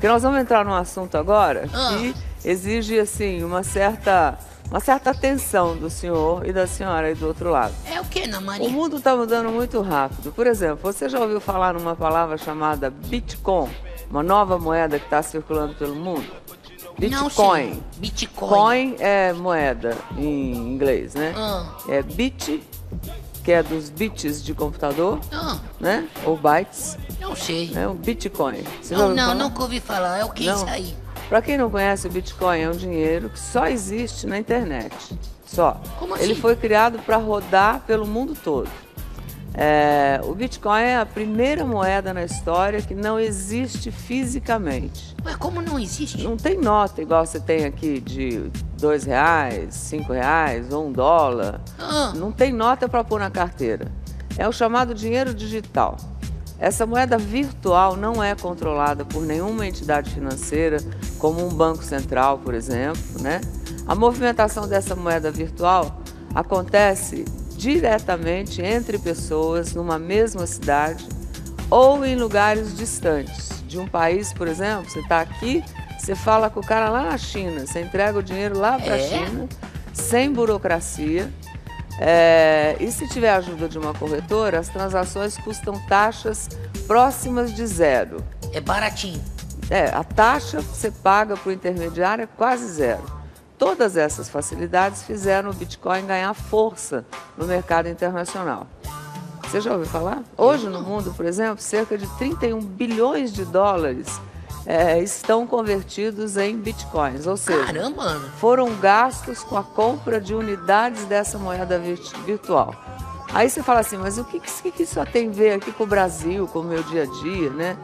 Porque nós vamos entrar num assunto agora que exige, assim, uma certa atenção do senhor e da senhora aí do outro lado. É o que, Ana Maria? O mundo está mudando muito rápido. Por exemplo, você já ouviu falar numa palavra chamada Bitcoin? Uma nova moeda que está circulando pelo mundo? Bitcoin. Não, Bitcoin. Coin é moeda em inglês, né? É bit, que é dos bits de computador, né? Ou bytes. Não sei. É um Bitcoin. Você Nunca ouvi falar. É o que isso aí? Para quem não conhece, o Bitcoin é um dinheiro que só existe na internet. Só. Como assim? Ele foi criado para rodar pelo mundo todo. O Bitcoin é a primeira moeda na história que não existe fisicamente. Mas como não existe? Não tem nota igual você tem aqui de R$2, R$5 ou $1. Não tem nota para pôr na carteira. É o chamado dinheiro digital. Essa moeda virtual não é controlada por nenhuma entidade financeira, como um banco central, por exemplo, né? A movimentação dessa moeda virtual acontece diretamente entre pessoas numa mesma cidade ou em lugares distantes. De um país, por exemplo, você está aqui, você fala com o cara lá na China, você entrega o dinheiro lá para a China, sem burocracia. E se tiver a ajuda de uma corretora, as transações custam taxas próximas de zero. É baratinho. A taxa que você paga para o intermediário é quase zero. Todas essas facilidades fizeram o Bitcoin ganhar força no mercado internacional. Você já ouviu falar? Hoje no mundo, por exemplo, cerca de 31 bilhões de dólares estão convertidos em bitcoins, ou seja, caramba, Ana, foram gastos com a compra de unidades dessa moeda virtual. Aí você fala assim, mas o que isso tem a ver aqui com o Brasil, com o meu dia a dia, né?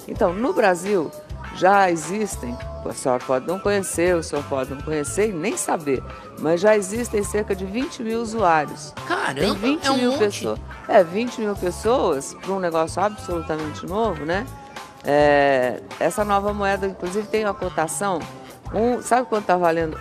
Então, no Brasil já existem, a senhora pode não conhecer, o senhor pode não conhecer e nem saber, mas já existem cerca de 20 mil usuários. Caramba, tem 20 um mil monte. pessoas. 20 mil pessoas para um negócio absolutamente novo, né? Essa nova moeda, inclusive, tem uma cotação. Sabe quanto está valendo?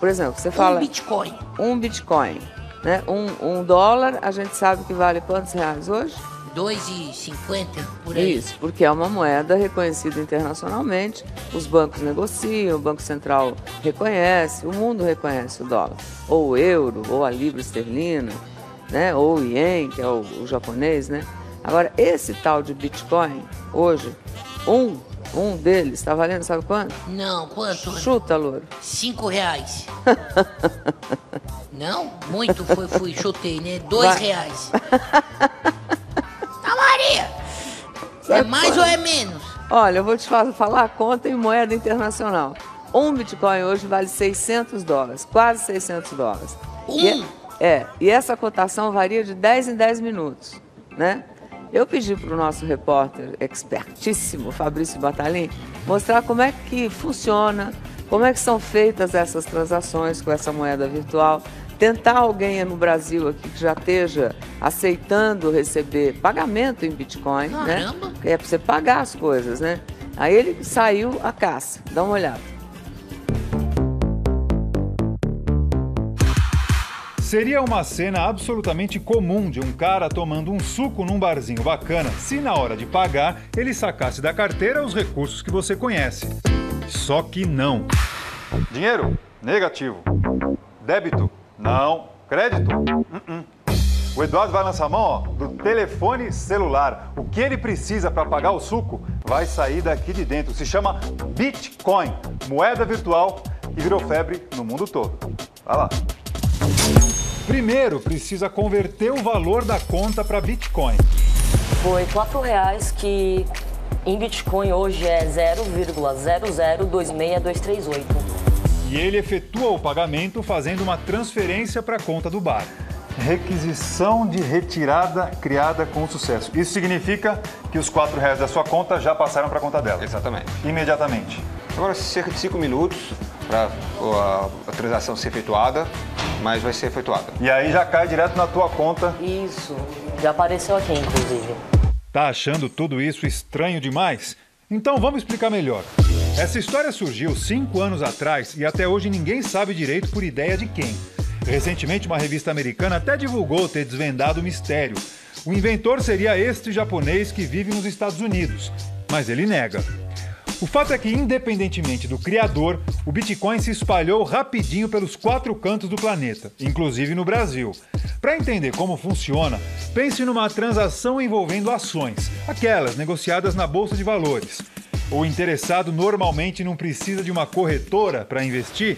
Por exemplo, você fala... Bitcoin. Um Bitcoin, né? Um dólar, a gente sabe que vale quantos reais hoje? 2,50 por aí. Isso, porque é uma moeda reconhecida internacionalmente. Os bancos negociam, o Banco Central reconhece, o mundo reconhece o dólar. Ou o euro, ou a libra esterlina, né? Ou o ien, que é o japonês, né? Agora, esse tal de Bitcoin, hoje, um deles está valendo, sabe quanto? Não, quanto? Chuta, Louro. R$5. Não? Muito chutei, né? R$2. Maria! É mais ou é menos? Olha, eu vou te falar a conta em moeda internacional. Um Bitcoin hoje vale $600, quase $600. E essa cotação varia de 10 em 10 minutos, né? Eu pedi para o nosso repórter expertíssimo, Fabrício Battaglin, mostrar como é que funciona, como é que são feitas essas transações com essa moeda virtual. Tentar alguém no Brasil aqui que já esteja aceitando receber pagamento em Bitcoin, caramba, né? É para você pagar as coisas, né? Aí ele saiu à caça. Dá uma olhada. Seria uma cena absolutamente comum de um cara tomando um suco num barzinho bacana se na hora de pagar ele sacasse da carteira os recursos que você conhece. Só que não. Dinheiro? Negativo. Débito? Não. Crédito? O Eduardo vai lançar a mão do telefone celular. O que ele precisa para pagar o suco vai sair daqui de dentro. Se chama Bitcoin, moeda virtual que virou febre no mundo todo. Vai lá. Primeiro, precisa converter o valor da conta para Bitcoin. Foi R$4 que em Bitcoin hoje é 0,0026238. E ele efetua o pagamento fazendo uma transferência para a conta do bar. Requisição de retirada criada com sucesso. Isso significa que os R$4 da sua conta já passaram para a conta dela. Exatamente. Imediatamente. Agora, cerca de 5 minutos para a transação ser efetuada, mas vai ser efetuada. E aí já cai direto na tua conta. Isso, já apareceu aqui, inclusive. Tá achando tudo isso estranho demais? Então vamos explicar melhor. Essa história surgiu 5 anos atrás e até hoje ninguém sabe direito por ideia de quem. Recentemente, uma revista americana até divulgou ter desvendado o mistério. O inventor seria este japonês que vive nos Estados Unidos, mas ele nega. O fato é que, independentemente do criador, o Bitcoin se espalhou rapidinho pelos 4 cantos do planeta, inclusive no Brasil. Para entender como funciona, pense numa transação envolvendo ações, aquelas negociadas na Bolsa de Valores. O interessado normalmente não precisa de uma corretora para investir.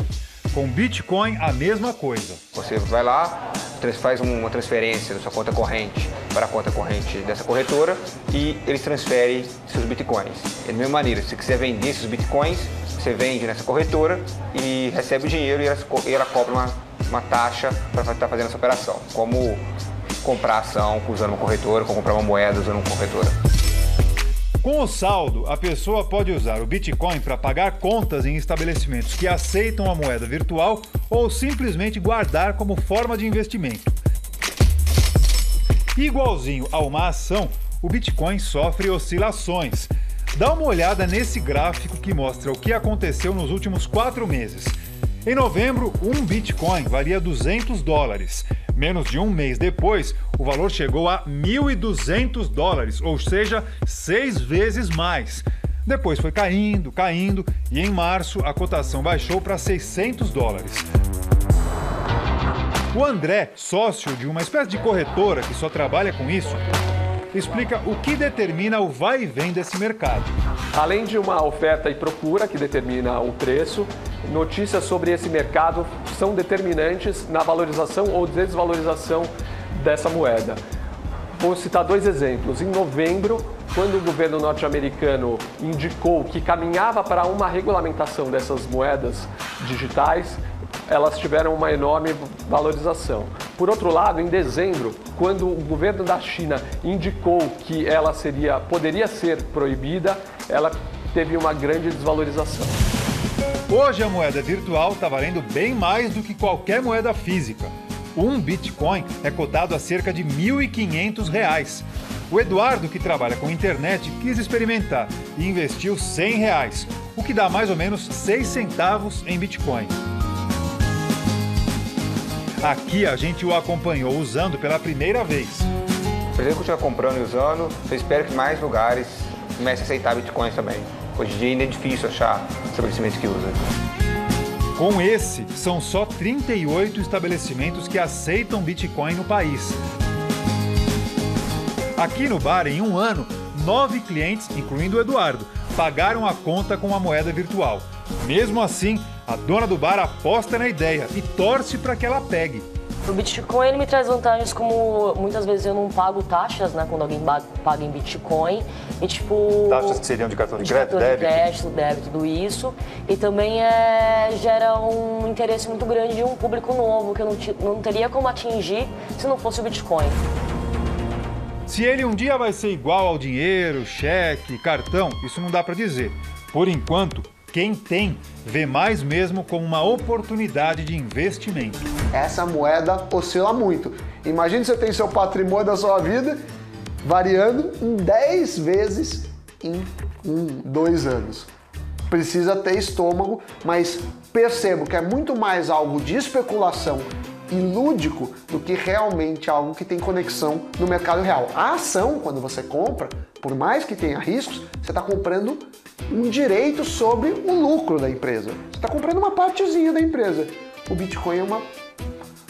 Com Bitcoin, a mesma coisa. Você vai lá, faz uma transferência da sua conta corrente para a conta corrente dessa corretora e eles transferem seus Bitcoins. Da mesma maneira, se você quiser vender esses Bitcoins, você vende nessa corretora e recebe o dinheiro e ela cobra uma taxa para estar fazendo essa operação. Como comprar ação usando uma corretora, como comprar uma moeda usando uma corretora. Com o saldo, a pessoa pode usar o Bitcoin para pagar contas em estabelecimentos que aceitam a moeda virtual ou simplesmente guardar como forma de investimento. Igualzinho a uma ação, o Bitcoin sofre oscilações. Dá uma olhada nesse gráfico que mostra o que aconteceu nos últimos 4 meses. Em novembro, um Bitcoin valia $200. Menos de um mês depois, o valor chegou a $1.200, ou seja, 6 vezes mais. Depois foi caindo e em março a cotação baixou para $600. O André, sócio de uma espécie de corretora que só trabalha com isso, explica o que determina o vai e vem desse mercado. Além de uma oferta e procura que determina o preço, notícias sobre esse mercado são determinantes na valorização ou desvalorização dessa moeda. Vou citar 2 exemplos. Em novembro, quando o governo norte-americano indicou que caminhava para uma regulamentação dessas moedas digitais, elas tiveram uma enorme valorização. Por outro lado, em dezembro, quando o governo da China indicou que ela poderia ser proibida, ela teve uma grande desvalorização. Hoje a moeda virtual está valendo bem mais do que qualquer moeda física. Um Bitcoin é cotado a cerca de R$1.500. O Eduardo, que trabalha com internet, quis experimentar e investiu R$100, o que dá mais ou menos 6 centavos em Bitcoin. Aqui a gente o acompanhou usando pela primeira vez. Por exemplo, continuar comprando e usando, eu espero que mais lugares comecem a aceitar Bitcoins também. Hoje em dia ainda é difícil achar estabelecimentos que usam. Com esse, são só 38 estabelecimentos que aceitam Bitcoin no país. Aqui no bar, em um ano, 9 clientes, incluindo o Eduardo, pagaram a conta com a moeda virtual. Mesmo assim, a dona do bar aposta na ideia e torce para que ela pegue. O Bitcoin ele me traz vantagens como muitas vezes eu não pago taxas, né, quando alguém paga em Bitcoin. E tipo... Taxas que seriam de cartão de crédito, débito, tudo isso. E também gera um interesse muito grande de um público novo que eu não teria como atingir se não fosse o Bitcoin. Se ele um dia vai ser igual ao dinheiro, cheque, cartão, isso não dá para dizer. Por enquanto, quem tem, vê mais mesmo como uma oportunidade de investimento. Essa moeda oscila muito. Imagine você tem seu patrimônio da sua vida variando em 10 vezes em 2 anos. Precisa ter estômago, mas percebo que é muito mais algo de especulação e lúdico do que realmente algo que tem conexão no mercado real. A ação, quando você compra, por mais que tenha riscos, você está comprando um direito sobre o lucro da empresa. Você está comprando uma partezinha da empresa. O Bitcoin é uma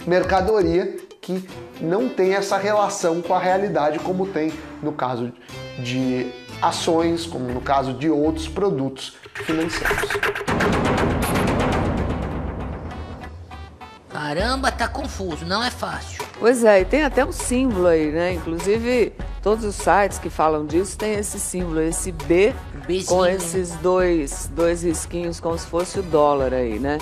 mercadoria que não tem essa relação com a realidade como tem no caso de ações, como no caso de outros produtos financeiros. Caramba, tá confuso, não é fácil. Pois é, e tem até um símbolo aí, né? Inclusive, todos os sites que falam disso tem esse símbolo, esse B, Bzinho, com esses dois risquinhos, como se fosse o dólar aí, né?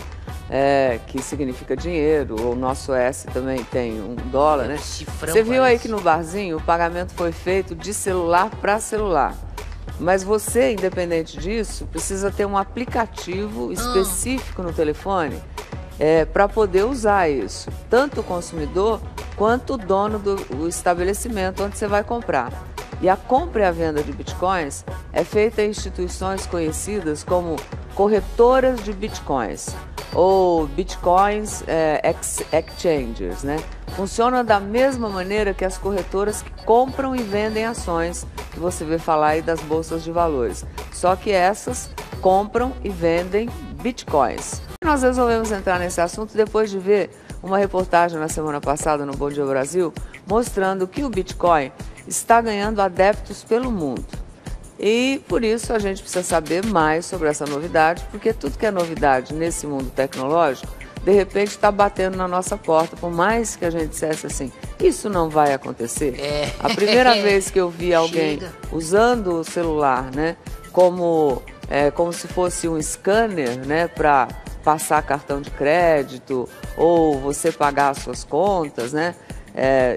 Que significa dinheiro, o nosso S também tem um dólar, né? Cifrão, você viu aí parece. que no barzinho o pagamento foi feito de celular para celular. Mas você, independente disso, precisa ter um aplicativo específico no telefone para poder usar isso. Tanto o consumidor quanto o dono do estabelecimento onde você vai comprar. E a compra e a venda de bitcoins é feita em instituições conhecidas como corretoras de bitcoins ou bitcoins exchangers, né? Funciona da mesma maneira que as corretoras que compram e vendem ações que você vê falar aí das bolsas de valores. Só que essas compram e vendem bitcoins. Nós resolvemos entrar nesse assunto depois de ver uma reportagem na semana passada no Bom Dia Brasil mostrando que o Bitcoin está ganhando adeptos pelo mundo. E por isso a gente precisa saber mais sobre essa novidade, porque tudo que é novidade nesse mundo tecnológico, de repente está batendo na nossa porta, por mais que a gente dissesse assim, isso não vai acontecer. A primeira vez que eu vi alguém usando o celular, né, como se fosse um scanner, né, para passar cartão de crédito ou você pagar as suas contas, né?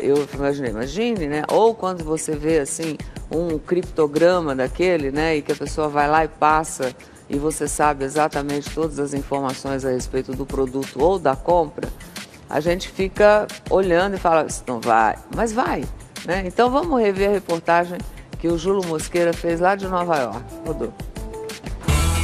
Eu imagine, né? Ou quando você vê assim um criptograma daquele, né? E que a pessoa vai lá e passa e você sabe exatamente todas as informações a respeito do produto ou da compra, a gente fica olhando e fala, isso não vai, mas vai, né? Então vamos rever a reportagem que o Júlio Mosqueira fez lá de Nova York. Rodou.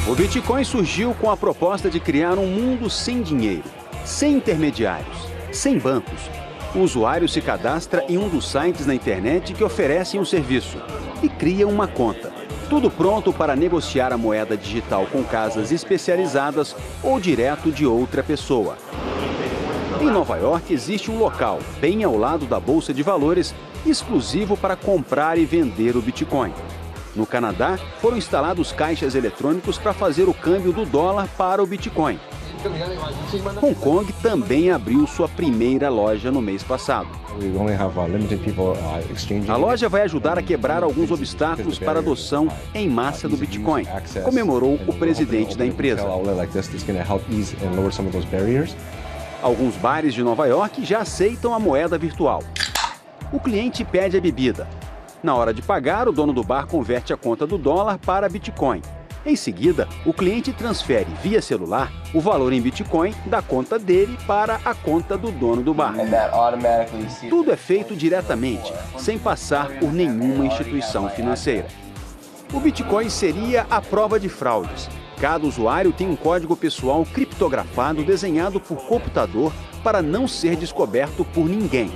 O Bitcoin surgiu com a proposta de criar um mundo sem dinheiro, sem intermediários, sem bancos. O usuário se cadastra em um dos sites na internet que oferecem o serviço e cria uma conta. Tudo pronto para negociar a moeda digital com casas especializadas ou direto de outra pessoa. Em Nova York existe um local, bem ao lado da Bolsa de Valores, exclusivo para comprar e vender o Bitcoin. No Canadá, foram instalados caixas eletrônicos para fazer o câmbio do dólar para o Bitcoin. Hong Kong também abriu sua primeira loja no mês passado. A loja vai ajudar a quebrar alguns obstáculos para a adoção em massa do Bitcoin, comemorou o presidente da empresa. Alguns bares de Nova York já aceitam a moeda virtual. O cliente pede a bebida. Na hora de pagar, o dono do bar converte a conta do dólar para Bitcoin. Em seguida, o cliente transfere via celular o valor em Bitcoin da conta dele para a conta do dono do bar. Tudo é feito diretamente, sem passar por nenhuma instituição financeira. O Bitcoin seria a prova de fraudes. Cada usuário tem um código pessoal criptografado desenhado por computador para não ser descoberto por ninguém.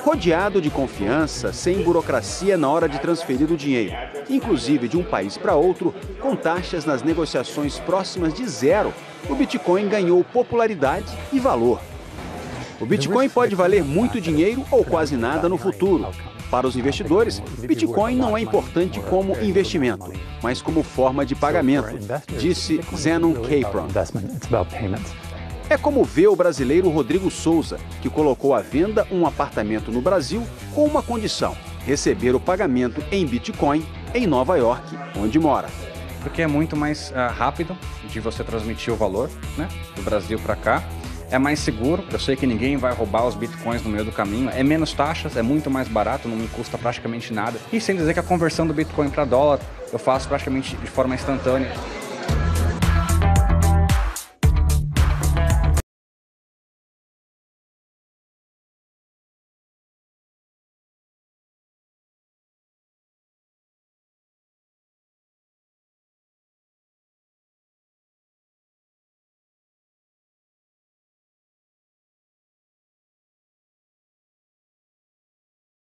Rodeado de confiança, sem burocracia na hora de transferir o dinheiro, inclusive de um país para outro, com taxas nas negociações próximas de zero, o Bitcoin ganhou popularidade e valor. O Bitcoin pode valer muito dinheiro ou quase nada no futuro. Para os investidores, Bitcoin não é importante como investimento, mas como forma de pagamento, disse Zenon Capron. É como vê o brasileiro Rodrigo Souza, que colocou à venda um apartamento no Brasil com uma condição: receber o pagamento em Bitcoin em Nova York, onde mora. Porque é muito mais rápido de você transmitir o valor, né, do Brasil para cá. É mais seguro, eu sei que ninguém vai roubar os bitcoins no meio do caminho, é menos taxas, é muito mais barato, não me custa praticamente nada. E sem dizer que a conversão do Bitcoin para dólar eu faço praticamente de forma instantânea.